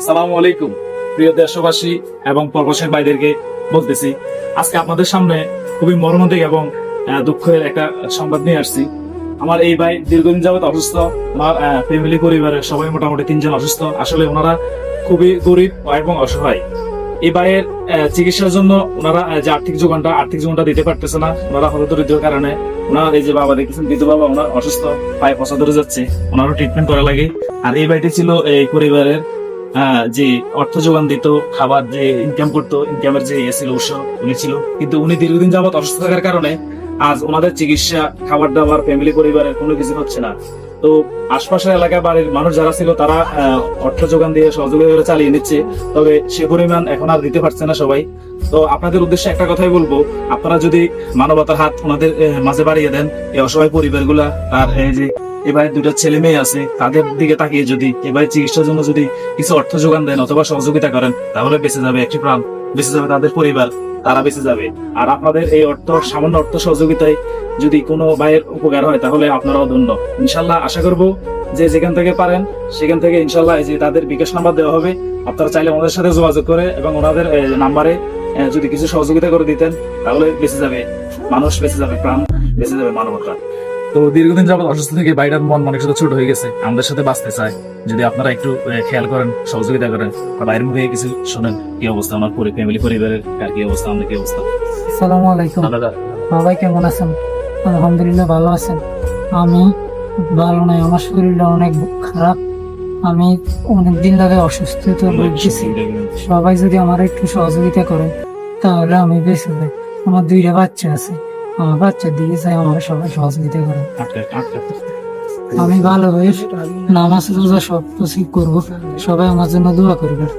সালামু আলাইকুম প্রিয় দেশবাসী এবং প্রবাসের ভাইদেরকে বলতেছি, আজকে আপনাদের সামনে খুবই মর্মান্তিক এবং দুঃখের একটা সংবাদ নিয়ে আসছি। আমার এই ভাই দীর্ঘদিন যাবত অসুস্থ। আমার ফ্যামিলি পরিবারের সবাই মোটামুটি 3 জন অসুস্থ। আসলে ওনারা খুবই গরিব এবং অসহায়। এই ভাইয়ের চিকিৎসার জন্য ওনারা যে আর্থিক যোগানটা দিতে পারতেছে না। ওনারা হতদরিদ্রের কারণে ওনার এই যে বাবা দেখেছেন, বৃদ্ধ বাবা, ওনার অসুস্থ, পায়ে পচা ধরে যাচ্ছে, ওনারও ট্রিটমেন্ট করা লাগে। আর এই ভাইটি ছিল এই পরিবারের যে অর্থ যোগান দিত, খাবার যে ইনকাম করতো, ইনকামের যে ছিল উৎস উনি ছিল। কিন্তু উনি দীর্ঘদিন যাবত অসুস্থ থাকার কারণে আজ ওনাদের চিকিৎসা, খাবার দাবার, ফ্যামিলি পরিবারের কোনো কিছু হচ্ছে না। তো আশপাশের এলাকার বাড়ির মানুষ যারা ছিল তারা অর্থ যোগান দিয়ে সহযোগিতা করে চালিয়ে নিচ্ছে, তবে সে পরিমাণ এখন আর দিতে পারছে না সবাই। তো আপনাদের উদ্দেশ্যে একটা কথাই বলবো, আপনারা যদি মানবতার হাত ওনাদের মাঝে বাড়িয়ে দেন, এই অসহায় পরিবারগুলা, আর এই যে এবার 2টা ছেলে মেয়ে আছে, তাদের দিকে তাকিয়ে যদি এবার চিকিৎসার জন্য যদি কিছু অর্থ যোগান দেন অথবা সহযোগিতা করেন, তাহলে বেঁচে যাবে একটি প্রাণ, বেঁচে যাবে তাদের পরিবার, তারা বেঁচে যাবে। আর আপনাদের এই সামান্য অর্থ সহযোগিতায় যদি কোনো ভাইয়ের উপকার হয়, তাহলে আপনারাও ধন্য। ইনশাল্লাহ আশা করবো যে যেখান থেকে পারেন সেখান থেকে ইনশাল্লাহ এই যে তাদের বিকাশ নাম্বার দেওয়া হবে, আপনারা চাইলে ওনাদের সাথে যোগাযোগ করে এবং ওনাদের নাম্বারে যদি কিছু সহযোগিতা করে দিতেন, তাহলে বেঁচে যাবে মানুষ, বেঁচে যাবে প্রাণ, বেঁচে যাবে মানবতা। তো দীর্ঘদিন যাবত অসুস্থ থেকে বাইরের মন অনেক সাথে ছোট হয়ে গেছে, আমাদের সাথে বাঁচতে চায়। যদি আপনারা একটু খেয়াল করেন, সহযোগিতা করেন, বা বাইরের মুখে কিছু শোনেন কি অবস্থা আমার ফ্যামিলি পরিবারের, কার কি অবস্থা, আমাদের কি অবস্থা। আসসালামু আলাইকুম। সবাই কেমন আছেন? আলহামদুলিল্লাহ ভালো আছেন। আমি ভালো নাই, আমার শরীরটা অনেক খারাপ। আমি অনেকদিন ধরে অসুস্থ ভুগছি। সবাই যদি আমার একটু সহযোগিতা করেন তাহলে আমি বেঁচে যাই। আমার 2টা বাচ্চা আছে, আমার বাচ্চার দিকে চাই আমার সবাই সহযোগিতা করেন। আমি ভালো হয়ে নামাজ রোজা সব কিছু করবো, সবাই আমার জন্য দোয়া করবেন।